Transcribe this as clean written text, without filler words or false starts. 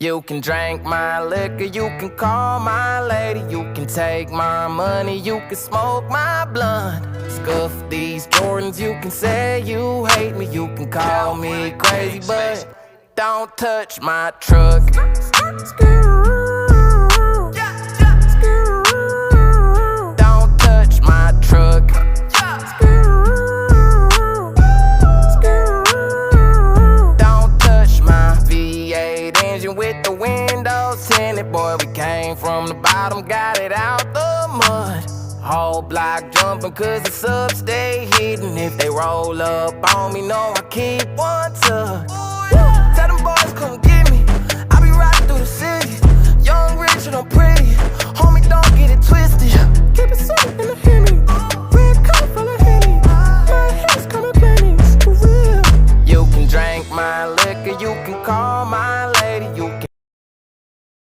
You can drink my liquor, you can call my lady, you can take my money, you can smoke my blunt. Scuff these Jordans, you can say you hate me, you can call me crazy, but don't touch my truck. Don't touch my truck. Don't touch my V8 engine with the windows tinted. Boy, we came from the bottom, got it out the mud. Whole block jumping cause the subs stay hidden. If they roll up on me, know I keep one tucked.